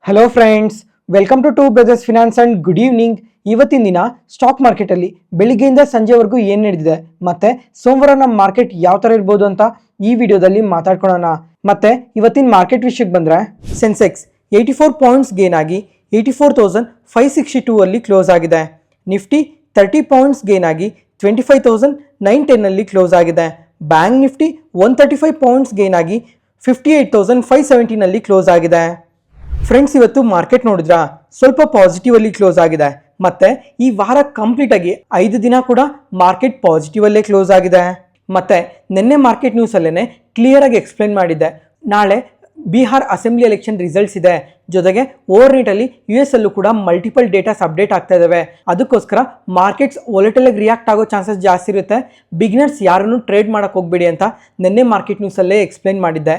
Hello friends, welcome to Brothers Finance and good evening. ಇವತ್ತಿನ ದಿನ stock ಮಾರ್ಕೆಟಲ್ಲಿ ಬೆಳಿಗ್ಗೆಯಿಂದ ಸಂಜೆವರೆಗೂ ಏನು ನಡೆದಿದೆ ಮತ್ತೆ ಸೋಮವಾರ ನಮ್ಮ ಮಾರ್ಕೆಟ್ ಯಾವ ಥರ ಇರ್ಬೋದು ಅಂತ ಈ ವಿಡಿಯೋದಲ್ಲಿ ಮಾತಾಡ್ಕೊಳ್ಳೋಣ. ಮತ್ತೆ ಇವತ್ತಿನ ಮಾರ್ಕೆಟ್ ವಿಷಯಕ್ಕೆ ಬಂದರೆ ಸೆನ್ಸೆಕ್ಸ್ 84 ಪಾಯಿಂಟ್ಸ್ ಗೇನ್ ಆಗಿ 84,562 ಅಲ್ಲಿ ಕ್ಲೋಸ್ ಆಗಿದೆ. ನಿಫ್ಟಿ 30 ಪಾಯಿಂಟ್ಸ್ ಗೇನ್ ಆಗಿ 25,910 ಅಲ್ಲಿ ಕ್ಲೋಸ್ ಆಗಿದೆ. ಬ್ಯಾಂಕ್ ನಿಫ್ಟಿ 135 ಪಾಯಿಂಟ್ಸ್ ಗೇನ್ ಆಗಿ 58,517 ಅಲ್ಲಿ ಕ್ಲೋಸ್ ಆಗಿದೆ. ಫ್ರೆಂಡ್ಸ್, ಇವತ್ತು ಮಾರ್ಕೆಟ್ ನೋಡಿದ್ರಾ ಸ್ವಲ್ಪ ಪಾಸಿಟಿವ್ ಅಲ್ಲಿ ಕ್ಲೋಸ್ ಆಗಿದೆ. ಮತ್ತೆ ಈ ವಾರ ಕಂಪ್ಲೀಟ್ ಆಗಿ 5 ದಿನ ಕೂಡ ಮಾರ್ಕೆಟ್ ಪಾಸಿಟಿವ್ ಅಲ್ಲೇ ಕ್ಲೋಸ್ ಆಗಿದೆ. ಮತ್ತೆ ನಿನ್ನೆ ಮಾರ್ಕೆಟ್ ನ್ಯೂಸ್ ಅಲ್ಲೇನೆ ಕ್ಲಿಯರ್ ಆಗಿ ಎಕ್ಸ್ಪ್ಲೈನ್ ಮಾಡಿದ್ದೆ, ನಾಳೆ ಬಿಹಾರ್ ಅಸೆಂಬ್ಲಿ ಎಲೆಕ್ಷನ್ ರಿಸಲ್ಟ್ಸ್ ಇದೆ, ಜೊತೆಗೆ ಓವರ್ ನೈಟ್ ಅಲ್ಲಿ US ಅಲ್ಲೂ ಕೂಡ ಮಲ್ಟಿಪಲ್ ಡೇಟಾಸ್ ಅಪ್ಡೇಟ್ ಆಗ್ತಾ ಇದಾವೆ. ಅದಕ್ಕೋಸ್ಕರ ಮಾರ್ಕೆಟ್ಸ್ ವಾಲಟೈಲ್ ಆಗಿ ರಿಯಾಕ್ಟ್ ಆಗೋ ಚಾನ್ಸಸ್ ಜಾಸ್ತಿ ಇರುತ್ತೆ. ಬಿಗಿನರ್ಸ್ ಯಾರನ್ನು ಟ್ರೇಡ್ ಮಾಡಕ್ ಹೋಗ್ಬೇಡಿ ಅಂತ ನಿನ್ನೆ ಮಾರ್ಕೆಟ್ ನ್ಯೂಸ್ ಅಲ್ಲೇ ಎಕ್ಸ್ಪ್ಲೈನ್ ಮಾಡಿದ್ದೆ.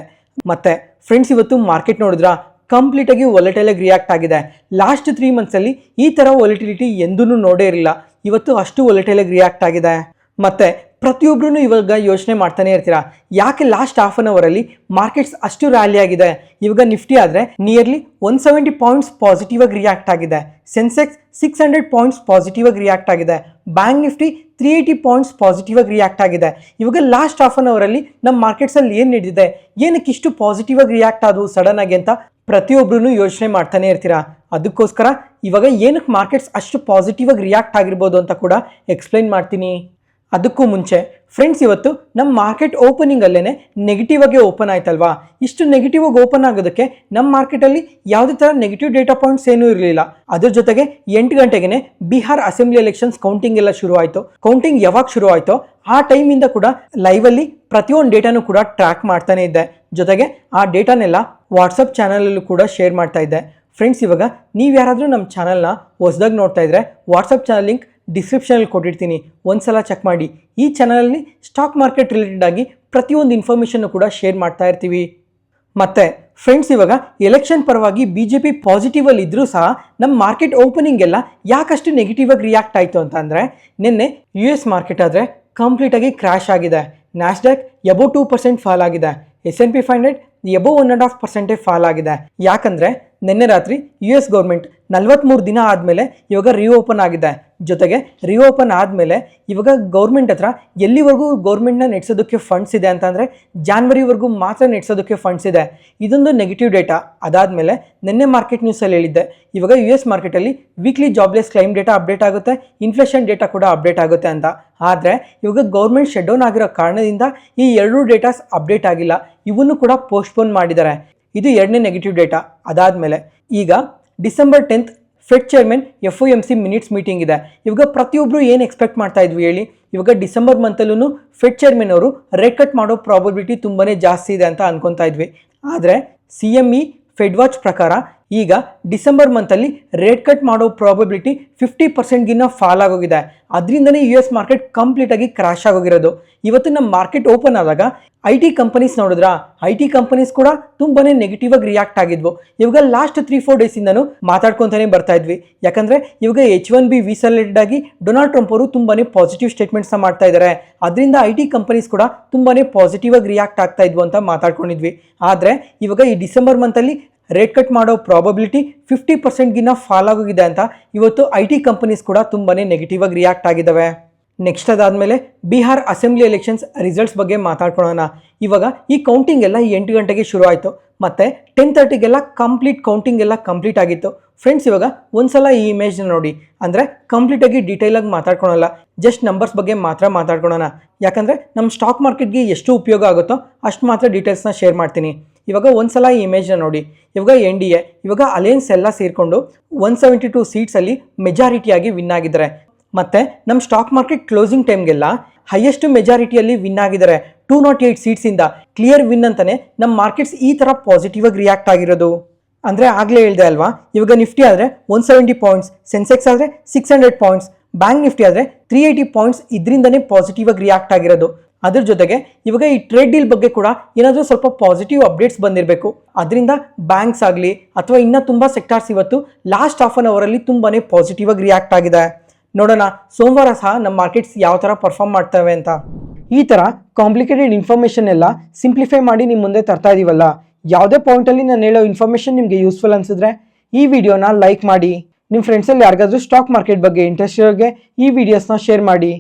ಮತ್ತೆ ಫ್ರೆಂಡ್ಸ್, ಇವತ್ತು ಮಾರ್ಕೆಟ್ ನೋಡಿದ್ರಾ ಕಂಪ್ಲೀಟ್ ಆಗಿ ವಾಲಟೈಲ್ ಆಗಿ ರಿಯಾಕ್ಟ್ ಆಗಿದೆ. ಲಾಸ್ಟ್ 3 ಮಂತ್ಸ್ ಅಲ್ಲಿ ಈ ತರ ವಾಲಟಿಲಿಟಿ ಎಂದೂ ನೋಡೇ ಇರಲಿಲ್ಲ. ಇವತ್ತು ಅಷ್ಟು ವಾಲಟೈಲ್ ಆಗಿ ರಿಯಾಕ್ಟ್ ಆಗಿದೆ. ಮತ್ತೆ ಪ್ರತಿಯೊಬ್ಬರೂ ಇವಾಗ ಯೋಚನೆ ಮಾಡ್ತಾನೆ ಇರ್ತೀರಾ, ಯಾಕೆ ಲಾಸ್ಟ್ ಹಾಫ್ ಅನ್ ಅವರ್ ಅಲ್ಲಿ ಮಾರ್ಕೆಟ್ಸ್ ಅಷ್ಟು ರ್ಯಾಲಿ ಆಗಿದೆ. ಇವಾಗ ನಿಫ್ಟಿ ಆದ್ರೆ ನಿಯರ್ಲಿ 170 ಪಾಯಿಂಟ್ಸ್ ಪಾಸಿಟಿವ್ ಆಗಿ ರಿಯಾಕ್ಟ್ ಆಗಿದೆ. ಸೆನ್ಸೆಕ್ಸ್ 600 ಪಾಯಿಂಟ್ಸ್ ಪಾಸಿಟಿವ್ ಆಗಿ ರಿಯಾಕ್ಟ್ ಆಗಿದೆ. ಬ್ಯಾಂಕ್ ನಿಫ್ಟಿ 380 ಪಾಯಿಂಟ್ಸ್ ಪಾಸಿಟಿವ್ ಆಗಿ ರಿಯಾಕ್ಟ್ ಆಗಿದೆ. ಇವಾಗ ಲಾಸ್ಟ್ ಹಾಫ್ ಅನ್ ಅವರ್ ಅಲ್ಲಿ ನಮ್ಮ ಮಾರ್ಕೆಟ್ಸ್ ಅಲ್ಲಿ ಏನು ನಡೆದಿದೆ, ಏನಕ್ಕೆ ಇಷ್ಟು ಪಾಸಿಟಿವ್ ಆಗಿ ರಿಯಾಕ್ಟ್ ಆದವು ಸಡನ್ ಆಗಿ ಅಂತ ಪ್ರತಿಯೊಬ್ಬರೂ ಯೋಚನೆ ಮಾಡ್ತಾನೆ ಇರ್ತೀರಾ. ಅದಕ್ಕೋಸ್ಕರ ಇವಾಗ ಏನಕ್ಕೆ ಮಾರ್ಕೆಟ್ಸ್ ಅಷ್ಟು ಪಾಸಿಟಿವ್ ಆಗಿ ರಿಯಾಕ್ಟ್ ಆಗಿರ್ಬೋದು ಅಂತ ಕೂಡ ಎಕ್ಸ್ಪ್ಲೈನ್ ಮಾಡ್ತೀನಿ. ಅದಕ್ಕೂ ಮುಂಚೆ ಫ್ರೆಂಡ್ಸ್, ಇವತ್ತು ನಮ್ಮ ಮಾರ್ಕೆಟ್ ಓಪನಿಂಗ್ ಅಲ್ಲೇನೆ ನೆಗೆಟಿವ್ ಆಗಿ ಓಪನ್ ಆಯ್ತಲ್ವಾ. ಇಷ್ಟು ನೆಗೆಟಿವ್ ಆಗಿ ಓಪನ್ ಆಗೋದಕ್ಕೆ ನಮ್ಮ ಮಾರ್ಕೆಟಲ್ಲಿ ಯಾವುದೇ ಥರ ನೆಗೆಟಿವ್ ಡೇಟಾ ಪಾಯಿಂಟ್ಸ್ ಏನೂ ಇರಲಿಲ್ಲ. ಅದ್ರ ಜೊತೆಗೆ 8 ಗಂಟೆಗೆ ಬಿಹಾರ್ ಅಸೆಂಬ್ಲಿ ಎಲೆಕ್ಷನ್ಸ್ ಕೌಂಟಿಂಗ್ ಎಲ್ಲ ಶುರು ಆಯಿತು. ಕೌಂಟಿಂಗ್ ಯಾವಾಗ ಶುರು ಆಯಿತೋ ಆ ಟೈಮಿಂದ ಕೂಡ ಲೈವಲ್ಲಿ ಪ್ರತಿಯೊಂದು ಡೇಟಾನು ಕೂಡ ಟ್ರ್ಯಾಕ್ ಮಾಡ್ತಾನೆ ಇದ್ದೆ. ಜೊತೆಗೆ ಆ ಡೇಟಾನೆಲ್ಲ ವಾಟ್ಸಪ್ ಚಾನಲಲ್ಲೂ ಕೂಡ ಶೇರ್ ಮಾಡ್ತಾ ಇದ್ದೆ. ಫ್ರೆಂಡ್ಸ್, ಇವಾಗ ನೀವು ಯಾರಾದರೂ ನಮ್ಮ ಚಾನಲ್ನ ಹೊಸದಾಗಿ ನೋಡ್ತಾ ಇದ್ರೆ ವಾಟ್ಸಪ್ ಚಾನಲ್ ಲಿಂಕ್ ಡಿಸ್ಕ್ರಿಪ್ಷನಲ್ಲಿ ಕೊಟ್ಟಿರ್ತೀನಿ, ಒಂದ್ಸಲ ಚೆಕ್ ಮಾಡಿ. ಈ ಚಾನಲಲ್ಲಿ ಸ್ಟಾಕ್ ಮಾರ್ಕೆಟ್ ರಿಲೇಟೆಡ್ ಆಗಿ ಪ್ರತಿಯೊಂದು ಇನ್ಫಾರ್ಮೇಷನ್ನು ಕೂಡ ಶೇರ್ ಮಾಡ್ತಾ ಇರ್ತೀವಿ. ಮತ್ತೆ ಫ್ರೆಂಡ್ಸ್, ಇವಾಗ ಎಲೆಕ್ಷನ್ ಪರವಾಗಿ BJP ಪಾಸಿಟಿವ್ ಅಲ್ಲಿ ಇದ್ರೂ ಸಹ ನಮ್ಮ ಮಾರ್ಕೆಟ್ ಓಪನಿಂಗ್ ಎಲ್ಲ ಯಾಕಷ್ಟು ನೆಗೆಟಿವ್ ಆಗಿ ರಿಯಾಕ್ಟ್ ಆಯಿತು ಅಂತಂದರೆ, ನಿನ್ನೆ US ಮಾರ್ಕೆಟ್ ಆದರೆ ಕಂಪ್ಲೀಟ್ ಆಗಿ ಕ್ರ್ಯಾಶ್ ಆಗಿದೆ. ನ್ಯಾಸ್ಡ್ಯಾಕ್ ಎಬೋ 2% ಫಾಲ್ ಆಗಿದೆ. S&P 500 ಎಬೋ 1.5% ಫಾಲ್ ಆಗಿದೆ. ಯಾಕಂದರೆ ನಿನ್ನೆ ರಾತ್ರಿ US ಗೌರ್ಮೆಂಟ್ 43 ದಿನ ಆದಮೇಲೆ ಇವಾಗ ರಿಓಪನ್ ಆಗಿದೆ. ಜೊತೆಗೆ ರಿಓಪನ್ ಆದಮೇಲೆ ಇವಾಗ ಗೌರ್ಮೆಂಟ್ ಹತ್ರ ಎಲ್ಲಿವರೆಗೂ ಗೌರ್ಮೆಂಟ್ನ ನಡೆಸೋದಕ್ಕೆ ಫಂಡ್ಸ್ ಇದೆ ಅಂತಂದರೆ ಜಾನ್ವರಿವರೆಗೂ ಮಾತ್ರ ನಡೆಸೋದಕ್ಕೆ ಫಂಡ್ಸ್ ಇದೆ. ಇದೊಂದು ನೆಗೆಟಿವ್ ಡೇಟಾ. ಅದಾದಮೇಲೆ ನಿನ್ನೆ ಮಾರ್ಕೆಟ್ ನ್ಯೂಸಲ್ಲಿ ಹೇಳಿದ್ದೆ, ಇವಾಗ US ಮಾರ್ಕೆಟಲ್ಲಿ weekly jobless claim data update ಆಗುತ್ತೆ, ಇನ್ಫ್ಲೇಷನ್ ಡೇಟಾ ಕೂಡ ಅಪ್ಡೇಟ್ ಆಗುತ್ತೆ ಅಂತ. ಆದರೆ ಇವಾಗ ಗೌರ್ಮೆಂಟ್ ಶಟ್ ಡೌನ್ ಆಗಿರೋ ಕಾರಣದಿಂದ ಈ 2 ಡೇಟಾಸ್ ಅಪ್ಡೇಟ್ ಆಗಿಲ್ಲ, ಇವನ್ನು ಕೂಡ ಪೋಸ್ಟ್ಪೋನ್ ಮಾಡಿದ್ದಾರೆ. ಇದು 2ನೇ ನೆಗೆಟಿವ್ ಡೇಟಾ. ಅದಾದಮೇಲೆ ಈಗ December 10th Fed chairman FOMC minutes meeting ಇದೆ. ಇವಾಗ ಪ್ರತಿಯೊಬ್ಬರು ಏನು ಎಕ್ಸ್ಪೆಕ್ಟ್ ಮಾಡ್ತಾ ಇದ್ವಿ ಹೇಳಿ, ಇವಾಗ ಡಿಸೆಂಬರ್ ಮಂತಲ್ಲೂ ಫೆಡ್ ಚೇರ್ಮನ್ ಅವರು ರೇಟ್ ಕಟ್ ಮಾಡೋ ಪ್ರಾಬಬಿಲಿಟಿ ತುಂಬಾ ಜಾಸ್ತಿ ಇದೆ ಅಂತ ಅನ್ಕೊತಾ ಇದ್ವಿ. ಆದರೆ CME ಫೆಡ್ ವಾಚ್ ಪ್ರಕಾರ ಈಗ ಡಿಸೆಂಬರ್ ಮಂತಲ್ಲಿ ರೇಟ್ ಕಟ್ ಮಾಡೋ ಪ್ರಾಬಬಿಲಿಟಿ 50%ಗಿನ್ನ ಫಾಲ್ ಆಗೋಗಿದೆ. ಅದರಿಂದನೇ US ಮಾರ್ಕೆಟ್ ಕಂಪ್ಲೀಟ್ ಆಗಿ ಕ್ರಾಶ್ ಆಗೋಗಿರೋದು. ಇವತ್ತು ನಮ್ಮ ಮಾರ್ಕೆಟ್ ಓಪನ್ ಆದಾಗ IT ಕಂಪನೀಸ್ ನೋಡಿದ್ರಾ, IT ಕಂಪನೀಸ್ ಕೂಡ ತುಂಬಾನೇ ನೆಗೆಟಿವ್ ಆಗಿ ರಿಯಾಕ್ಟ್ ಆಗಿದ್ವು. ಇವಾಗ ಲಾಸ್ಟ್ 3-4 ಡೇಸಿಂದನೂ ಮಾತಾಡ್ಕೊತಾನೆ ಬರ್ತಾ ಇದ್ವಿ. ಯಾಕಂದ್ರೆ ಇವಾಗ H1B ವೀಸಾ ರಿಲೇಟೆಡ್ ಆಗಿ ಡೊನಾಲ್ಡ್ ಟ್ರಂಪ್ ಅವರು ತುಂಬಾನೇ ಪಾಸಿಟಿವ್ ಸ್ಟೇಟ್ಮೆಂಟ್ಸ್ನ ಮಾಡ್ತಾ ಇದ್ದಾರೆ. ಅದರಿಂದ IT ಕಂಪನೀಸ್ ಕೂಡ ತುಂಬಾನೇ ಪಾಸಿಟಿವ್ ಆಗಿ ರಿಯಾಕ್ಟ್ ಆಗ್ತಾ ಇದ್ವು ಅಂತ ಮಾತಾಡ್ಕೊಂಡಿದ್ವಿ. ಆದರೆ ಇವಾಗ ಈ ಡಿಸೆಂಬರ್ ಮಂತಲ್ಲಿ ರೇಟ್ ಕಟ್ ಮಾಡೋ ಪ್ರಾಬಬಿಲಿಟಿ 50%ಗಿನ್ನ ಫಾಲ್ ಆಗೋಗಿದೆ ಅಂತ ಇವತ್ತು IT ಕಂಪನೀಸ್ ಕೂಡ ತುಂಬಾನೇ ನೆಗೆಟಿವ್ ಆಗಿ ರಿಯಾಕ್ಟ್ ಆಗಿದ್ದಾವೆ. ನೆಕ್ಸ್ಟ್ ಅದಾದಮೇಲೆ ಬಿಹಾರ್ ಅಸೆಂಬ್ಲಿ ಎಲೆಕ್ಷನ್ಸ್ ರಿಸಲ್ಟ್ಸ್ ಬಗ್ಗೆ ಮಾತಾಡ್ಕೊಳ್ಳೋಣ. ಇವಾಗ ಈ ಕೌಂಟಿಂಗ್ ಎಲ್ಲ 8 ಗಂಟೆಗೆ ಶುರು ಆಯಿತು. ಮತ್ತು 10:30ಗೆಲ್ಲ ಕೌಂಟಿಂಗ್ ಎಲ್ಲ ಕಂಪ್ಲೀಟ್ ಆಗಿತ್ತು. ಫ್ರೆಂಡ್ಸ್, ಇವಾಗ ಒಂದ್ಸಲ ಈ ಇಮೇಜ್ನ ನೋಡಿ. ಅಂದರೆ ಕಂಪ್ಲೀಟಾಗಿ ಡೀಟೇಲಾಗಿ ಮಾತಾಡ್ಕೊಳ್ಳೋಲ್ಲ, ಜಸ್ಟ್ ನಂಬರ್ಸ್ ಬಗ್ಗೆ ಮಾತ್ರ ಮಾತಾಡ್ಕೊಳ್ಳೋಣ. ಯಾಕಂದರೆ ನಮ್ಮ ಸ್ಟಾಕ್ ಮಾರ್ಕೆಟ್ಗೆ ಎಷ್ಟು ಉಪಯೋಗ ಆಗುತ್ತೋ ಅಷ್ಟು ಮಾತ್ರ ಡೀಟೇಲ್ಸ್ನ ಶೇರ್ ಮಾಡ್ತೀನಿ. ಇವಾಗ ಒಂದ್ಸಲ ಈ ಇಮೇಜ್ನ ನೋಡಿ. ಇವಾಗ NDA ಇವಾಗ ಅಲಯನ್ಸ್ ಎಲ್ಲ ಸೇರಿಕೊಂಡು 172 ಸೀಟ್ಸಲ್ಲಿ ಮೆಜಾರಿಟಿಯಾಗಿ ವಿನ್ ಆಗಿದ್ದಾರೆ. ಮತ್ತು ನಮ್ಮ ಸ್ಟಾಕ್ ಮಾರ್ಕೆಟ್ ಕ್ಲೋಸಿಂಗ್ ಟೈಮ್ಗೆಲ್ಲ ಹೈಯೆಸ್ಟ್ ಮೆಜಾರಿಟಿಯಲ್ಲಿ ವಿನ್ ಆಗಿದ್ದಾರೆ. 208 ಸೀಟ್ಸಿಂದ ಕ್ಲಿಯರ್ ವಿನ್ ಅಂತಲೇ ನಮ್ಮ ಮಾರ್ಕೆಟ್ಸ್ ಈ ಥರ ಪಾಸಿಟಿವ್ ಆಗಿ ರಿಯಾಕ್ಟ್ ಆಗಿರೋದು. ಅಂದರೆ ಆಗಲೇ ಹೇಳಿದೆ ಅಲ್ವಾ, ಇವಾಗ ನಿಫ್ಟಿ ಆದರೆ 170 ಪಾಯಿಂಟ್ಸ್, ಸೆನ್ಸೆಕ್ಸ್ ಆದರೆ 600 ಪಾಯಿಂಟ್ಸ್, ಬ್ಯಾಂಕ್ ನಿಫ್ಟಿ ಆದರೆ 380 ಪಾಯಿಂಟ್ಸ್ ಇದರಿಂದನೇ ಪಾಸಿಟಿವ್ ಆಗಿ ರಿಯಾಕ್ಟ್ ಆಗಿರೋದು. ಅದ್ರ ಜೊತೆಗೆ ಇವಾಗ ಈ ಟ್ರೇಡ್ ಡೀಲ್ ಬಗ್ಗೆ ಕೂಡ ಏನಾದರೂ ಸ್ವಲ್ಪ ಪಾಸಿಟಿವ್ ಅಪ್ಡೇಟ್ಸ್ ಬಂದಿರಬೇಕು. ಅದರಿಂದ ಬ್ಯಾಂಕ್ಸ್ ಆಗಲಿ ಅಥವಾ ಇನ್ನೂ ತುಂಬ ಸೆಕ್ಟಾರ್ಸ್ ಇವತ್ತು ಲಾಸ್ಟ್ ಹಾಫ್ ಅನ್ ಅವರಲ್ಲಿ ತುಂಬಾನೇ ಪಾಸಿಟಿವ್ ಆಗಿ ರಿಯಾಕ್ಟ್ ಆಗಿದೆ. ನೋಡೋಣ ಸೋಮವಾರ ಸಹ ನಮ್ಮ ಮಾರ್ಕೆಟ್ಸ್ ಯಾವ ಥರ ಪರ್ಫಾರ್ಮ್ ಮಾಡ್ತವೆ ಅಂತ. ಈ ಥರ ಕಾಂಪ್ಲಿಕೇಟೆಡ್ ಇನ್ಫಾರ್ಮೇಷನ್ ಎಲ್ಲ ಸಿಂಪ್ಲಿಫೈ ಮಾಡಿ ನಿಮ್ಮ ಮುಂದೆ ತರ್ತಾ ಇದೀವಲ್ಲ. ಯಾವುದೇ ಪಾಯಿಂಟಲ್ಲಿ ನಾನು ಹೇಳೋ ಇನ್ಫಾರ್ಮೇಷನ್ ನಿಮಗೆ ಯೂಸ್ಫುಲ್ ಅನಿಸಿದ್ರೆ ಈ ವಿಡಿಯೋನ ಲೈಕ್ ಮಾಡಿ. ನಿಮ್ಮ ಫ್ರೆಂಡ್ಸಲ್ಲಿ ಯಾರಿಗಾದ್ರೂ ಸ್ಟಾಕ್ ಮಾರ್ಕೆಟ್ ಬಗ್ಗೆ ಇಂಟ್ರೆಸ್ಟ್ ಇರೋರಿಗೆ ಈ ವಿಡಿಯೋಸ್ನ ಶೇರ್ ಮಾಡಿ.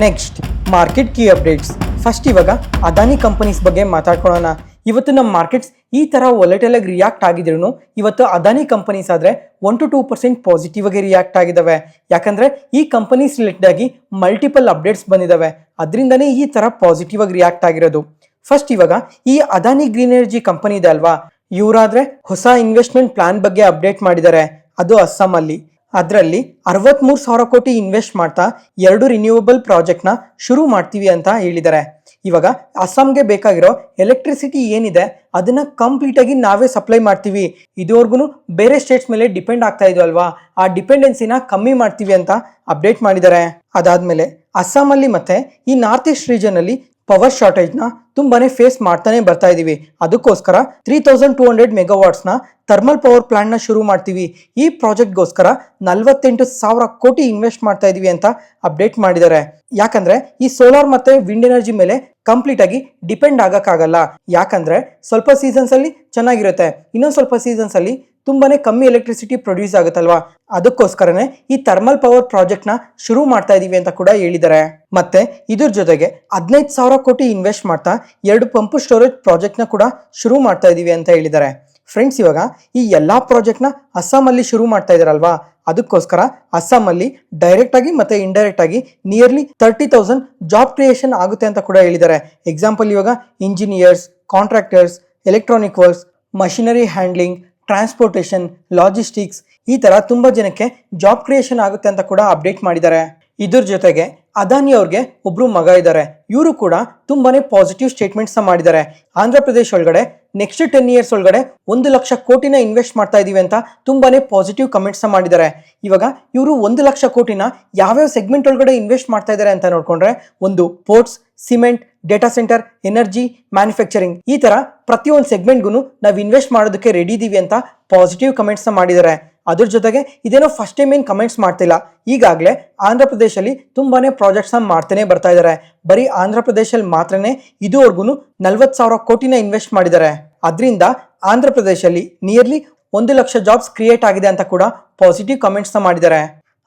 Next market key updates. First ಇವಾಗ ಅದಾನಿ ಕಂಪನೀಸ್ ಬಗ್ಗೆ ಮಾತಾಡ್ಕೊಳ್ಳೋಣ. ಇವತ್ತು ನಮ್ಮ ಮಾರ್ಕೆಟ್ಸ್ ಈ ಥರ ವೊಲೆಟೈಲ್ ಆಗಿ ರಿಯಾಕ್ಟ್ ಆಗಿದ್ರು ಇವತ್ತು ಅದಾನಿ ಕಂಪನೀಸ್ ಆದರೆ 1 to 2% ಪಾಸಿಟಿವ್ ಆಗಿ ರಿಯಾಕ್ಟ್ ಆಗಿದ್ದಾವೆ. ಯಾಕಂದರೆ ಈ ಕಂಪನೀಸ್ ರಿಲೇಟೆಡ್ ಆಗಿ ಮಲ್ಟಿಪಲ್ ಅಪ್ಡೇಟ್ಸ್ ಬಂದಿದ್ದಾವೆ, ಅದರಿಂದನೇ ಈ ಥರ ಪಾಸಿಟಿವ್ ಆಗಿ ರಿಯಾಕ್ಟ್ ಆಗಿರೋದು. ಫಸ್ಟ್ ಇವಾಗ ಈ ಅದಾನಿ ಗ್ರೀನ್ ಎನರ್ಜಿ ಕಂಪನಿ ಇದೆ ಅಲ್ವಾ, ಇವರಾದ್ರೆ ಹೊಸ ಇನ್ವೆಸ್ಟ್ಮೆಂಟ್ ಪ್ಲಾನ್ ಬಗ್ಗೆ ಅಪ್ಡೇಟ್ ಮಾಡಿದ್ದಾರೆ. ಅದು ಅಸ್ಸಾಮಲ್ಲಿ. ಅದರಲ್ಲಿ 63,000 ಕೋಟಿ ಇನ್ವೆಸ್ಟ್ ಮಾಡ್ತಾ 2 ರಿನ್ಯೂವಬಲ್ ಪ್ರಾಜೆಕ್ಟ್ನ ಶುರು ಮಾಡ್ತೀವಿ ಅಂತ ಹೇಳಿದ್ದಾರೆ. ಇವಾಗ ಅಸ್ಸಾಂಗೆ ಬೇಕಾಗಿರೋ ಎಲೆಕ್ಟ್ರಿಸಿಟಿ ಏನಿದೆ ಅದನ್ನ ಕಂಪ್ಲೀಟ್ ಆಗಿ ನಾವೇ ಸಪ್ಲೈ ಮಾಡ್ತೀವಿ. ಇದುವರೆಗೂ ಬೇರೆ ಸ್ಟೇಟ್ಸ್ ಮೇಲೆ ಡಿಪೆಂಡ್ ಆಗ್ತಾ ಇದ್ವು ಅಲ್ವಾ, ಆ ಡಿಪೆಂಡೆನ್ಸಿನ ಕಮ್ಮಿ ಮಾಡ್ತೀವಿ ಅಂತ ಅಪ್ಡೇಟ್ ಮಾಡಿದ್ದಾರೆ. ಅದಾದ್ಮೇಲೆ ಅಸ್ಸಾಮಲ್ಲಿ ಮತ್ತೆ ಈ ನಾರ್ತ್ ಈಸ್ಟ್ ರೀಜನ್ ಅಲ್ಲಿ ಪವರ್ ಶಾರ್ಟೇಜ್ನ ತುಂಬಾನೇ ಫೇಸ್ ಮಾಡ್ತಾನೆ ಬರ್ತಾ ಇದೀವಿ. ಅದಕ್ಕೋಸ್ಕರ 3200 ಮೆಗಾವಾಟ್ಸ್ನ ಥರ್ಮಲ್ ಪವರ್ ಪ್ಲಾಂಟ್ನ ಶುರು ಮಾಡ್ತೀವಿ. ಈ ಪ್ರಾಜೆಕ್ಟ್ಗೋಸ್ಕರ 48,000 ಕೋಟಿ ಇನ್ವೆಸ್ಟ್ ಮಾಡ್ತಾ ಇದೀವಿ ಅಂತ ಅಪ್ಡೇಟ್ ಮಾಡಿದ್ದಾರೆ. ಯಾಕಂದ್ರೆ ಈ ಸೋಲಾರ್ ಮತ್ತೆ ವಿಂಡ್ ಎನರ್ಜಿ ಮೇಲೆ ಕಂಪ್ಲೀಟ್ ಆಗಿ ಡಿಪೆಂಡ್ ಆಗಕ್ಕಾಗಲ್ಲ. ಯಾಕಂದ್ರೆ ಸ್ವಲ್ಪ ಸೀಸನ್ಸ್ ಅಲ್ಲಿ ಚೆನ್ನಾಗಿರುತ್ತೆ, ಇನ್ನೊಂದು ಸ್ವಲ್ಪ ಸೀಸನ್ಸ್ ಅಲ್ಲಿ ತುಂಬಾನೇ ಕಮ್ಮಿ ಎಲೆಕ್ಟ್ರಿಸಿಟಿ ಪ್ರೊಡ್ಯೂಸ್ ಆಗುತ್ತಲ್ವಾ, ಅದಕ್ಕೋಸ್ಕರನೇ ಈ ಥರ್ಮಲ್ ಪವರ್ ಪ್ರಾಜೆಕ್ಟ್ನ ಶುರು ಮಾಡ್ತಾ ಇದೀವಿ ಅಂತ ಕೂಡ ಹೇಳಿದ್ದಾರೆ. ಮತ್ತೆ ಇದ್ರ ಜೊತೆಗೆ 15,000 ಕೋಟಿ ಇನ್ವೆಸ್ಟ್ ಮಾಡ್ತಾ 2 ಪಂಪ್ ಸ್ಟೋರೇಜ್ ಪ್ರಾಜೆಕ್ಟ್ನ ಕೂಡ ಶುರು ಮಾಡ್ತಾ ಇದೀವಿ ಅಂತ ಹೇಳಿದ್ದಾರೆ. ಫ್ರೆಂಡ್ಸ್, ಇವಾಗ ಈ ಎಲ್ಲಾ ಪ್ರಾಜೆಕ್ಟ್ನ ಅಸ್ಸಾಮಲ್ಲಿ ಶುರು ಮಾಡ್ತಾ ಇದಾರಲ್ವಾ, ಅದಕ್ಕೋಸ್ಕರ ಅಸ್ಸಾಮಲ್ಲಿ ಡೈರೆಕ್ಟ್ ಆಗಿ ಮತ್ತೆ ಇಂಡೈರೆಕ್ಟ್ ಆಗಿ ನಿಯರ್ಲಿ 30,000 ಜಾಬ್ ಕ್ರಿಯೇಷನ್ ಆಗುತ್ತೆ ಅಂತ ಕೂಡ ಹೇಳಿದ್ದಾರೆ. ಎಕ್ಸಾಂಪಲ್ ಇವಾಗ engineers, contractors, electronic works, machinery handling, transportation, logistics, ಈ ತರ ತುಂಬಾ ಜನಕ್ಕೆ ಜಾಬ್ ಕ್ರಿಯೇಷನ್ ಆಗುತ್ತೆ ಅಂತ ಕೂಡ ಅಪ್ಡೇಟ್ ಮಾಡಿದ್ದಾರೆ. ಇದ್ರ ಜೊತೆಗೆ ಅದಾನಿ ಅವ್ರಿಗೆ ಒಬ್ರು ಮಗ ಇದ್ದಾರೆ, ಇವರು ಕೂಡ ತುಂಬಾನೇ ಪಾಸಿಟಿವ್ ಸ್ಟೇಟ್ಮೆಂಟ್ಸ್ ಮಾಡಿದ್ದಾರೆ. ಆಂಧ್ರ ಪ್ರದೇಶ್ ಒಳಗಡೆ ನೆಕ್ಸ್ಟ್ 10 years ಒಳಗಡೆ 1 ಲಕ್ಷ ಕೋಟಿನ ಇನ್ವೆಸ್ಟ್ ಮಾಡ್ತಾ ಇದೀವಿ ಅಂತ ತುಂಬಾನೇ ಪಾಸಿಟಿವ್ ಕಮೆಂಟ್ಸ್ ಮಾಡಿದ್ದಾರೆ. ಇವಾಗ ಇವರು 1 ಲಕ್ಷ ಕೋಟಿನ ಯಾವ್ಯಾವ ಸೆಗ್ಮೆಂಟ್ ಒಳಗಡೆ ಇನ್ವೆಸ್ಟ್ ಮಾಡ್ತಾ ಇದ್ದಾರೆ ಅಂತ ನೋಡ್ಕೊಂಡ್ರೆ, ಒಂದು ports, cement, data center, energy, manufacturing, ಈ ತರ ಪ್ರತಿಯೊಂದು ಸೆಗ್ಮೆಂಟ್ಗೂ ನಾವು ಇನ್ವೆಸ್ಟ್ ಮಾಡೋದಕ್ಕೆ ರೆಡಿ ಇದೀವಿ ಅಂತ ಪಾಸಿಟಿವ್ ಕಮೆಂಟ್ಸ್ ಮಾಡಿದ್ದಾರೆ. ಅದ್ರ ಜೊತೆಗೆ ಇದೇನೋ ಫಸ್ಟ್ ಟೈಮ್ ಏನು ಕಮೆಂಟ್ಸ್ ಮಾಡ್ತಿಲ್ಲ, ಈಗಾಗಲೇ ಆಂಧ್ರ ಪ್ರದೇಶಲ್ಲಿ ತುಂಬಾನೇ ಪ್ರಾಜೆಕ್ಟ್ಸ್ ಮಾಡ್ತಾನೆ ಬರ್ತಾ ಇದ್ದಾರೆ. ಬರೀ ಆಂಧ್ರ ಪ್ರದೇಶಲ್ಲಿ ಮಾತ್ರನೇ ಇದುವರೆಗೂ 40,000 ಕೋಟಿನ ಇನ್ವೆಸ್ಟ್ ಮಾಡಿದ್ದಾರೆ. ಅದರಿಂದ ಆಂಧ್ರ ಪ್ರದೇಶಲ್ಲಿ ನಿಯರ್ಲಿ 1 ಲಕ್ಷ ಜಾಬ್ಸ್ ಕ್ರಿಯೇಟ್ ಆಗಿದೆ ಅಂತ ಕೂಡ ಪಾಸಿಟಿವ್ ಕಮೆಂಟ್ಸ್ ಮಾಡಿದ್ದಾರೆ.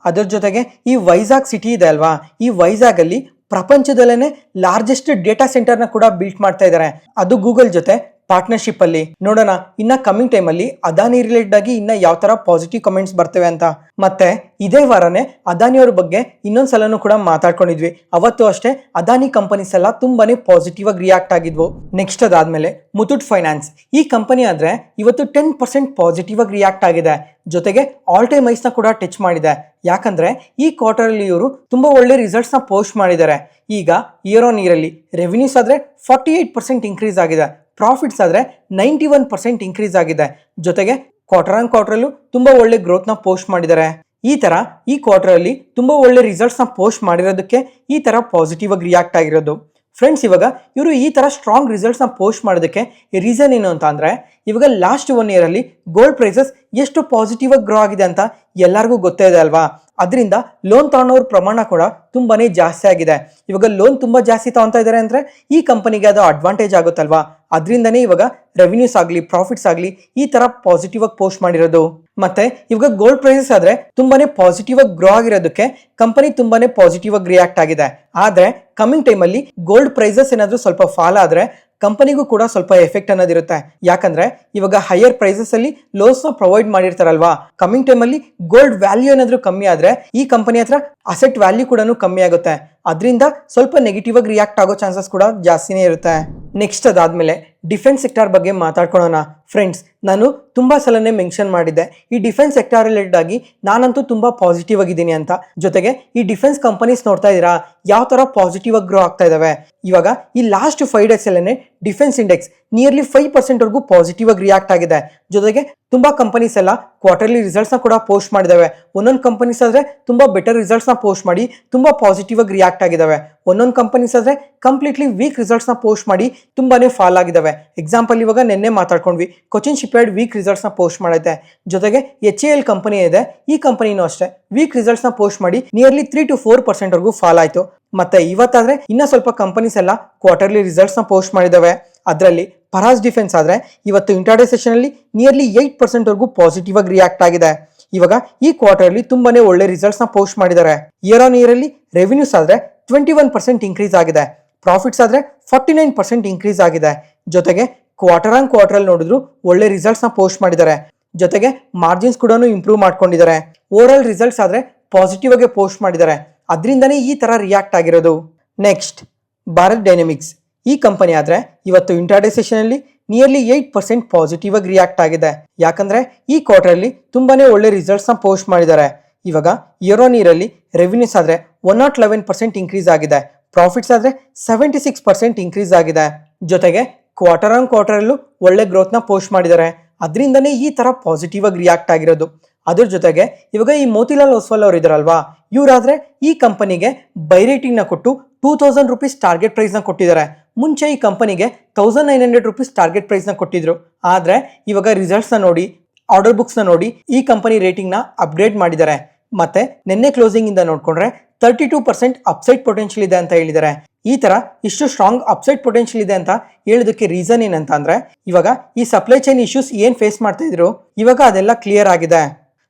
ಅದ್ರ ಜೊತೆಗೆ ಈ ವೈಜಾಗ್ ಸಿಟಿ ಇದೆ ಅಲ್ವಾ, ಈ ವೈಜಾಗ್ ಅಲ್ಲಿ ಪ್ರಪಂಚದಲ್ಲೇನೆ ಲಾರ್ಜೆಸ್ಟ್ ಡೇಟಾ ಸೆಂಟರ್ನ ಕೂಡ ಬಿಲ್ಟ್ ಮಾಡ್ತಾ ಇದ್ದಾರೆ. ಅದು ಗೂಗಲ್ ಜೊತೆ ಪಾರ್ಟ್ನರ್ಶಿಪ್ ಅಲ್ಲಿ. ನೋಡೋಣ ಇನ್ನ ಕಮಿಂಗ್ ಟೈಮ್ ಅಲ್ಲಿ ಅದಾನಿ ರಿಲೇಟೆಡ್ ಆಗಿ ಇನ್ನ ಯಾವ ತರ ಪಾಸಿಟಿವ್ ಕಮೆಂಟ್ಸ್ ಬರ್ತವೆ ಅಂತ. ಮತ್ತೆ ಇದೇ ವಾರನೇ ಅದಾನಿ ಅವ್ರ ಬಗ್ಗೆ ಇನ್ನೊಂದ್ಸಲನೂ ಕೂಡ ಮಾತಾಡ್ಕೊಂಡಿದ್ವಿ. ಅವತ್ತು ಅಷ್ಟೇ ಅದಾನಿ ಕಂಪನೀಸ್ ಎಲ್ಲ ತುಂಬಾನೇ ಪಾಸಿಟಿವ್ ಆಗಿ ರಿಯಾಕ್ಟ್ ಆಗಿದ್ವು. ನೆಕ್ಸ್ಟ್ ಅದಾದ್ಮೇಲೆ ಮುತ್ತೂಟ್ ಫೈನಾನ್ಸ್, ಈ ಕಂಪನಿ ಆದ್ರೆ ಇವತ್ತು 10% ಪಾಸಿಟಿವ್ ಆಗಿ ರಿಯಾಕ್ಟ್ ಆಗಿದೆ. ಜೊತೆಗೆ ಆಲ್ ಟೈಮ್ ಹೈಸ್ ನ ಕೂಡ ಟಚ್ ಮಾಡಿದೆ. ಯಾಕಂದ್ರೆ ಈ ಕ್ವಾರ್ಟರ್ ಅಲ್ಲಿ ಇವರು ತುಂಬಾ ಒಳ್ಳೆ ರಿಸಲ್ಟ್ಸ್ ನ ಪೋಸ್ಟ್ ಮಾಡಿದ್ದಾರೆ. ಈಗ ಇಯರ್ ಆನ್ ಇಯರ್ ಅಲ್ಲಿ ರೆವಿನ್ಯೂಸ್ ಆದ್ರೆ 48% ಇನ್ಕ್ರೀಸ್ ಆಗಿದೆ, ಪ್ರಾಫಿಟ್ಸ್ ಆದ್ರೆ 91% ಇನ್ಕ್ರೀಸ್ ಆಗಿದೆ. ಜೊತೆಗೆ ಕ್ವಾರ್ಟರ್ ಆನ್ ಕ್ವಾರ್ಟರ್ ತುಂಬಾ ಒಳ್ಳೆ ಗ್ರೋತ್ ನ ಪೋಸ್ಟ್ ಮಾಡಿದ್ದಾರೆ. ಈ ತರ ಈ ಕ್ವಾರ್ಟರ್ ಅಲ್ಲಿ ತುಂಬಾ ಒಳ್ಳೆ ರಿಸಲ್ಟ್ಸ್ ನ ಪೋಸ್ಟ್ ಮಾಡಿರೋದಕ್ಕೆ ಈ ತರ ಪಾಸಿಟಿವ್ ಆಗಿ ರಿಯಾಕ್ಟ್ ಆಗಿರೋದು. ಫ್ರೆಂಡ್ಸ್, ಇವಾಗ ಇವರು ಈ ತರ ಸ್ಟ್ರಾಂಗ್ ರಿಸಲ್ಟ್ಸ್ ನ ಪೋಸ್ಟ್ ಮಾಡೋದಕ್ಕೆ ರೀಸನ್ ಏನು ಅಂತ ಅಂದ್ರೆ, ಇವಾಗ ಲಾಸ್ಟ್ 1 year ಅಲ್ಲಿ ಗೋಲ್ಡ್ ಪ್ರೈಸಸ್ ಎಷ್ಟು ಪಾಸಿಟಿವ್ ಆಗಿ ಗ್ರೋ ಆಗಿದೆ ಅಂತ ಎಲ್ಲರಿಗೂ ಗೊತ್ತೇ ಇದೆ ಅಲ್ವಾ. ಅದರಿಂದ ಲೋನ್ ತಗೊಳ್ಳೋರ ಪ್ರಮಾಣ ಕೂಡ ತುಂಬಾನೇ ಜಾಸ್ತಿ ಆಗಿದೆ. ಇವಾಗ ಲೋನ್ ತುಂಬಾ ಜಾಸ್ತಿ ತಗೊಂತಾ ಇದ್ದಾರೆ ಅಂದ್ರೆ ಈ ಕಂಪನಿಗೆ ಅದು ಅಡ್ವಾಂಟೇಜ್ ಆಗುತ್ತಲ್ವಾ. ಅದರಿಂದನೇ ಇವಾಗ ರೆವಿನ್ಯೂಸ್ ಆಗಲಿ, ಪ್ರಾಫಿಟ್ಸ್ ಆಗಲಿ ಈ ತರ ಪಾಸಿಟಿವ್ ಆಗಿ ಪೋಸ್ಟ್ ಮಾಡಿರೋದು. ಮತ್ತೆ ಇವಾಗ ಗೋಲ್ಡ್ ಪ್ರೈಸಸ್ ಆದ್ರೆ ತುಂಬಾನೇ ಪಾಸಿಟಿವ್ ಆಗಿ ಗ್ರೋ ಆಗಿರೋದಕ್ಕೆ ಕಂಪನಿ ತುಂಬಾನೇ ಪಾಸಿಟಿವ್ ಆಗಿ ರಿಯಾಕ್ಟ್ ಆಗಿದೆ. ಆದ್ರೆ ಕಮಿಂಗ್ ಟೈಮ್ ಅಲ್ಲಿ ಗೋಲ್ಡ್ ಪ್ರೈಸಸ್ ಏನಾದ್ರೂ ಸ್ವಲ್ಪ ಫಾಲ್ ಆದ್ರೆ ಕಂಪನಿಗೂ ಕೂಡ ಸ್ವಲ್ಪ ಎಫೆಕ್ಟ್ ಅನ್ನೋದಿರುತ್ತೆ. ಯಾಕಂದ್ರೆ ಇವಾಗ ಹೈಯರ್ ಪ್ರೈಸಸ್ ಅಲ್ಲಿ ಲೋನ್ಸ್ ನ ಪ್ರೊವೈಡ್ ಮಾಡಿರ್ತಾರಲ್ವಾ, ಕಮಿಂಗ್ ಟೈಮ್ ಅಲ್ಲಿ ಗೋಲ್ಡ್ ವ್ಯಾಲ್ಯೂ ಏನಾದ್ರೂ ಕಮ್ಮಿ ಆದ್ರೆ ಈ ಕಂಪನಿ ಹತ್ರ ಅಸೆಟ್ ವ್ಯಾಲ್ಯೂ ಕೂಡ ಕಮ್ಮಿ ಆಗುತ್ತೆ. ಅದರಿಂದ ಸ್ವಲ್ಪ ನೆಗೆಟಿವ್ ಆಗಿ ರಿಯಾಕ್ಟ್ ಆಗೋ ಚಾನ್ಸಸ್ ಕೂಡ ಜಾಸ್ತಿನೇ ಇರುತ್ತೆ. ನೆಕ್ಸ್ಟ್ ಅದಾದ್ಮೇಲೆ ಡಿಫೆನ್ಸ್ ಸೆಕ್ಟಾರ್ ಬಗ್ಗೆ ಮಾತಾಡ್ಕೊಳ್ಳೋಣ. ಫ್ರೆಂಡ್ಸ್, ನಾನು ತುಂಬಾ ಸಲನೇ ಮೆನ್ಷನ್ ಮಾಡಿದ್ದೆ ಈ ಡಿಫೆನ್ಸ್ ಸೆಕ್ಟಾರ್ ರಿಲೇಟೆಡ್ ಆಗಿ ನಾನಂತೂ ತುಂಬಾ ಪಾಸಿಟಿವ್ ಆಗಿದ್ದೀನಿ ಅಂತ. ಜೊತೆಗೆ ಈ ಡಿಫೆನ್ಸ್ ಕಂಪನೀಸ್ ನೋಡ್ತಾ ಇದೀರಾ ಯಾವ ತರ ಪಾಸಿಟಿವ್ ಆಗಿ ಗ್ರೋ ಆಗ್ತಾ ಇದಾವೆ. ಇವಾಗ ಈ ಲಾಸ್ಟ್ 5 days ಅಲ್ಲೇ ಡಿಫೆನ್ಸ್ ಇಂಡೆಕ್ಸ್ ನಿಯರ್ಲಿ 5% ವರೆಗೂ ಪಾಸಿಟಿವ್ ಆಗಿ ರಿಯಾಕ್ಟ್ ಆಗಿದೆ. ಜೊತೆಗೆ ತುಂಬಾ ಕಂಪನೀಸ್ ಎಲ್ಲ ಕ್ವಾರ್ಟರ್ಲಿ ರಿಸಲ್ಟ್ಸ್ ನ ಕೂಡ ಪೋಸ್ಟ್ ಮಾಡಿದಾವೆ. ಒಂದೊಂದು ಕಂಪನೀಸ್ ಆದ್ರೆ ತುಂಬಾ ಬೆಟರ್ ರಿಸಲ್ಟ್ಸ್ ನ ಪೋಸ್ಟ್ ಮಾಡಿ ತುಂಬಾ ಪಾಸಿಟಿವ್ ಆಗಿ ರಿಯಾಕ್ಟ್ ಆಗಿದಾವೆ. ಒಂದೊಂದು ಕಂಪನೀಸ್ ಆದ್ರೆ ಕಂಪ್ಲೀಟ್ಲಿ ವೀಕ್ ರಿಸಲ್ಟ್ಸ್ ನ ಪೋಸ್ಟ್ ಮಾಡಿ ತುಂಬಾನೇ ಫಾಲ್ ಆಗಿದಾವೆ. ಎಕ್ಸಾಂಪಲ್ ಇವಾಗ ನಿನ್ನೆ ಮಾತಾಡ್ಕೊಂಡ್ವಿ, ಕೊಚಿನ್ ಶಿಪ್ಯಾರ್ಡ್ ವೀಕ್ ರಿಸಲ್ಟ್ಸ್ ನ ಪೋಸ್ಟ್ ಮಾಡೈತೆ. ಜೊತೆಗೆ HAL ಕಂಪನಿ ಇದೆ, ಈ ಕಂಪನಿನೂ ಅಷ್ಟೇ ವೀಕ್ ರಿಸಲ್ಟ್ಸ್ ನ ಪೋಸ್ಟ್ ಮಾಡಿ ನಿಯರ್ಲಿ 3 to 4% ವರೆಗೂ ಫಾಲ್ ಆಯ್ತು. ಮತ್ತೆ ಇವತ್ತಾದ್ರೆ ಇನ್ನ ಸ್ವಲ್ಪ ಕಂಪನೀಸ್ ಎಲ್ಲ ಕ್ವಾರ್ಟರ್ಲಿ ರಿಸಲ್ಟ್ಸ್ ನ ಪೋಸ್ಟ್ ಮಾಡಿದಾವೆ. ಅದರಲ್ಲಿ ಪರಾಸ್ ಡಿಫೆನ್ಸ್ ಆದ್ರೆ ಇವತ್ತು ಇಂಟ್ರಾಡೇ ಸೆಷನ್ ಅಲ್ಲಿ ನಿಯರ್ಲಿ 8% ವರೆಗೂ ಪಾಸಿಟಿವ್ ಆಗಿ ರಿಯಾಕ್ಟ್ ಆಗಿದೆ. ಇವಾಗ ಈ ಕ್ವಾರ್ಟರ್ ಅಲ್ಲಿ ತುಂಬಾನೇ ಒಳ್ಳೆ ರಿಸಲ್ಟ್ಸ್ ನ ಪೋಸ್ಟ್ ಮಾಡಿದ್ದಾರೆ. ಇಯರ್ ಆನ್ ಇಯರ್ ಅಲ್ಲಿ ರೆವಿನ್ಯೂಸ್ ಆದ್ರೆ 21% ಇನ್ಕ್ರೀಸ್ ಆಗಿದೆ, ಪ್ರಾಫಿಟ್ಸ್ ಆದ್ರೆ 49% ಇನ್ಕ್ರೀಸ್ ಆಗಿದೆ. ಜೊತೆಗೆ ಕ್ವಾರ್ಟರ್ ಆನ್ ಕ್ವಾರ್ಟರ್ ಅಲ್ಲಿ ನೋಡಿದ್ರು ಒಳ್ಳೆ ರಿಸಲ್ಟ್ಸ್ ನ ಪೋಸ್ಟ್ ಮಾಡಿದ್ದಾರೆ. ಜೊತೆಗೆ ಮಾರ್ಜಿನ್ಸ್ ಕೂಡ ಇಂಪ್ರೂವ್ ಮಾಡ್ಕೊಂಡಿದ್ದಾರೆ. ಓವರ್ ಆಲ್ ರಿಸಲ್ಟ್ಸ್ ಆದ್ರೆ ಪಾಸಿಟಿವ್ ಆಗಿ ಪೋಸ್ಟ್ ಮಾಡಿದ್ದಾರೆ. ಅದರಿಂದನೇ ಈ ತರ ರಿಯಾಕ್ಟ್ ಆಗಿರೋದು. Next Bharat dynamics. ಈ ಕಂಪನಿ ಆದ್ರೆ ಇವತ್ತು ಇಂಟ್ರಾಡೇ ಸೆಷನ್ ಅಲ್ಲಿ ನಿಯರ್ಲಿ 8% ಪಾಸಿಟಿವ್ ಆಗಿ ರಿಯಾಕ್ಟ್ ಆಗಿದೆ. ಯಾಕಂದ್ರೆ ಈ ಕ್ವಾರ್ಟರ್ ಅಲ್ಲಿ ತುಂಬಾನೇ ಒಳ್ಳೆ ರಿಸಲ್ಟ್ಸ್ ನ ಪೋಸ್ಟ್ ಮಾಡಿದ್ದಾರೆ. ಇವಾಗ ಇಯರ್ ಆನ್ ಇಯರ್ ಅಲ್ಲಿ ರೆವಿನ್ಯೂಸ್ ಆದ್ರೆ 111% ಇನ್ಕ್ರೀಸ್ ಆಗಿದೆ, ಪ್ರಾಫಿಟ್ಸ್ ಆದ್ರೆ 76% ಇನ್ಕ್ರೀಸ್ ಆಗಿದೆ. ಜೊತೆಗೆ ಕ್ವಾರ್ಟರ್ ಆನ್ ಕ್ವಾರ್ಟರ್ ಅಲ್ಲೂ ಒಳ್ಳೆ ಗ್ರೋತ್ ನ ಪೋಸ್ಟ್ ಮಾಡಿದ್ದಾರೆ. ಅದರಿಂದನೇ ಈ ತರ ಪಾಸಿಟಿವ್ ಆಗಿ ರಿಯಾಕ್ಟ್ ಆಗಿರೋದು. ಅದ್ರ ಜೊತೆಗೆ ಇವಾಗ ಈ ಮೋತಿಲಾಲ್ ಒಸ್ವಾಲ್ ಅವರು ಇದಾರಲ್ವಾ, ಇವರಾದ್ರೆ ಈ ಕಂಪನಿಗೆ ಬೈ ರೇಟಿಂಗ್ ನ ಕೊಟ್ಟು 2000 ರೂಪೀಸ್ ಟಾರ್ಗೆಟ್ ಪ್ರೈಸ್ ನ ಕೊಟ್ಟಿದ್ದಾರೆ. ಮುಂಚೆ ಈ ಕಂಪನಿಗೆ 1900 ರೂಪೀಸ್ ಟಾರ್ಗೆಟ್ ಪ್ರೈಸ್ ನ ಕೊಟ್ಟಿದ್ರು. ಆದ್ರೆ ಇವಾಗ ರಿಸಲ್ಟ್ಸ್ ನ ನೋಡಿ, ಆರ್ಡರ್ ಬುಕ್ಸ್ ನ ನೋಡಿ ಈ ಕಂಪನಿ ರೇಟಿಂಗ್ ನ ಅಪ್ಗ್ರೇಡ್ ಮಾಡಿದ್ದಾರೆ. ಮತ್ತೆ ನಿನ್ನೆ ಕ್ಲೋಸಿಂಗ್ ಇಂದ ನೋಡ್ಕೊಂಡ್ರೆ 32% ಅಪ್ಸೈಡ್ ಪೊಟೆನ್ಶಿಯಲ್ ಇದೆ ಅಂತ ಹೇಳಿದ್ದಾರೆ. ಈ ತರ ಇಷ್ಟು ಸ್ಟ್ರಾಂಗ್ ಅಪ್ಸೈಡ್ ಪೊಟೆನ್ಶಿಯಲ್ ಇದೆ ಅಂತ ಹೇಳೋದಕ್ಕೆ ರೀಸನ್ ಏನಂತ ಅಂದ್ರೆ ಇವಾಗ ಈ ಸಪ್ಲೈ ಚೈನ್ ಇಶ್ಯೂಸ್ ಏನ್ ಫೇಸ್ ಮಾಡ್ತಾ ಇದ್ರು ಇವಾಗ ಅದೆಲ್ಲ ಕ್ಲಿಯರ್ ಆಗಿದೆ.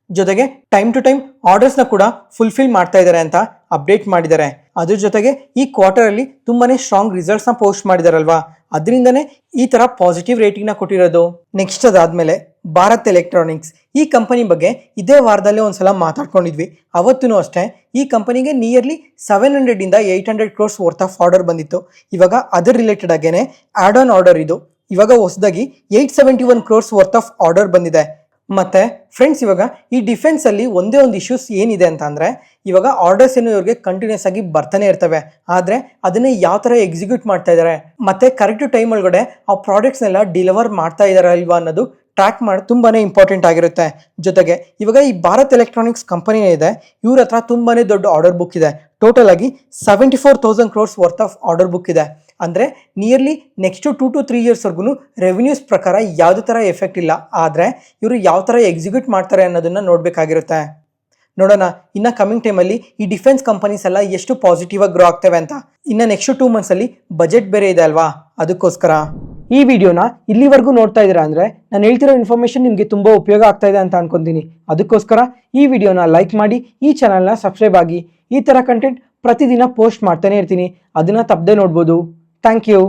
ಜೊತೆಗೆ ಟೈಮ್ ಟು ಟೈಮ್ ಆರ್ಡರ್ಸ್ ನ ಕೂಡ ಫುಲ್ಫಿಲ್ ಮಾಡ್ತಾ ಇದ್ದಾರೆ ಅಂತ ಅಪ್ಡೇಟ್ ಮಾಡಿದ್ದಾರೆ. ಅದ್ರ ಜೊತೆಗೆ ಈ ಕ್ವಾರ್ಟರ್ ಅಲ್ಲಿ ತುಂಬಾನೇ ಸ್ಟ್ರಾಂಗ್ ರಿಸಲ್ಟ್ಸ್ ನ ಪೋಸ್ಟ್ ಮಾಡಿದಾರಲ್ವಾ, ಅದರಿಂದನೇ ಈ ತರ ಪಾಸಿಟಿವ್ ರೇಟಿಂಗ್ ನ ಕೊಟ್ಟಿರೋದು. ನೆಕ್ಸ್ಟ್ ಅದಾದ್ಮೇಲೆ ಭಾರತ್ ಎಲೆಕ್ಟ್ರಾನಿಕ್ಸ್. ಈ ಕಂಪನಿ ಬಗ್ಗೆ ಇದೇ ವಾರದಲ್ಲೇ ಒಂದ್ಸಲ ಮಾತಾಡ್ಕೊಂಡಿದ್ವಿ. ಅವತ್ತೂ ಅಷ್ಟೇ ಈ ಕಂಪನಿಗೆ ನಿಯರ್ಲಿ 700 ಇಂದ 800 crores ವರ್ತ್ ಆಫ್ ಆರ್ಡರ್ ಬಂದಿತ್ತು. ಇವಾಗ ಅದರ್ ರಿಲೇಟೆಡ್ ಆಗೇನೆ ಆಡ್ ಆನ್ ಆರ್ಡರ್ ಇದು ಇವಾಗ ಹೊಸದಾಗಿ 871 crores ವರ್ತ್ ಆಫ್ ಆರ್ಡರ್ ಬಂದಿದೆ. ಮತ್ತೆ ಫ್ರೆಂಡ್ಸ್, ಇವಾಗ ಈ ಡಿಫೆನ್ಸ್ ಅಲ್ಲಿ ಒಂದೇ ಒಂದು ಇಶ್ಯೂಸ್ ಏನಿದೆ ಅಂತ ಅಂದ್ರೆ ಇವಾಗ ಆರ್ಡರ್ಸ್ ಏನು ಇವ್ರಿಗೆ ಕಂಟಿನ್ಯೂಸ್ ಆಗಿ ಬರ್ತಾನೆ ಇರ್ತವೆ. ಆದ್ರೆ ಅದನ್ನ ಯಾವ ತರ ಎಕ್ಸಿಕ್ಯೂಟ್ ಮಾಡ್ತಾ ಇದಾರೆ ಮತ್ತೆ ಕರೆಕ್ಟ್ ಟೈಮ್ ಒಳಗಡೆ ಆ ಪ್ರಾಡಕ್ಟ್ಸ್ ನೆಲ್ಲ ಡೆಲಿವರ್ ಮಾಡ್ತಾ ಇದಾರೆ ಅಲ್ವಾ ಅನ್ನೋದು ಟ್ರ್ಯಾಕ್ ಮಾಡಿ ತುಂಬಾನೇ ಇಂಪಾರ್ಟೆಂಟ್ ಆಗಿರುತ್ತೆ. ಜೊತೆಗೆ ಇವಾಗ ಈ ಭಾರತ್ ಎಲೆಕ್ಟ್ರಾನಿಕ್ಸ್ ಕಂಪನಿ ಇದೆ, ಇವ್ರ ಹತ್ರ ತುಂಬಾನೇ ದೊಡ್ಡ ಆರ್ಡರ್ ಬುಕ್ ಇದೆ. ಟೋಟಲ್ ಆಗಿ 74,000 crores worth of order book ಇದೆ. ಅಂದ್ರೆ ನಿಯರ್ಲಿ ನೆಕ್ಸ್ಟ್ 2 to 3 years ವರ್ಗು ರೆವಿನ್ಯೂಸ್ ಪ್ರಕಾರ ಯಾವುದೇ ತರ ಎಫೆಕ್ಟ್ ಇಲ್ಲ. ಆದ್ರೆ ಇವರು ಯಾವ ತರ ಎಕ್ಸಿಕ್ಯೂಟ್ ಮಾಡ್ತಾರೆ ಅನ್ನೋದನ್ನ ನೋಡ್ಬೇಕಾಗಿರುತ್ತೆ. ನೋಡೋಣ ಇನ್ನ ಕಮಿಂಗ್ ಟೈಮ್ ಅಲ್ಲಿ ಈ ಡಿಫೆನ್ಸ್ ಕಂಪನೀಸ್ ಎಲ್ಲ ಎಷ್ಟು ಪಾಸಿಟಿವ್ ಆಗಿ ಗ್ರೋ ಆಗ್ತವೆ ಅಂತ. ಇನ್ನ ನೆಕ್ಸ್ಟ್ 2 months ಅಲ್ಲಿ ಬಜೆಟ್ ಬೇರೆ ಇದೆ ಅಲ್ವಾ, ಅದಕ್ಕೋಸ್ಕರ ಈ ವಿಡಿಯೋನ ಇಲ್ಲಿವರೆಗೂ ನೋಡ್ತಾ ಇದ್ದೀರಾ ಅಂದ್ರೆ ನಾನು ಹೇಳ್ತಿರೋ ಇನ್ಫಾರ್ಮೇಶನ್ ನಿಮಗೆ ತುಂಬಾ ಉಪಯೋಗ ಆಗ್ತಾ ಇದೆ ಅಂತ ಅನ್ಕೊಂತೀನಿ. ಅದಕ್ಕೋಸ್ಕರ ಈ ವಿಡಿಯೋನ ಲೈಕ್ ಮಾಡಿ, ಈ ಚಾನಲ್ನ ಸಬ್ಸ್ಕ್ರೈಬ್ ಆಗಿ. ಈ ತರ ಕಂಟೆಂಟ್ ಪ್ರತಿದಿನ ಪೋಸ್ಟ್ ಮಾಡ್ತಾನೆ ಇರ್ತೀನಿ, ಅದನ್ನ ತಪ್ಪದೆ ನೋಡ್ಬೋದು. Thank you.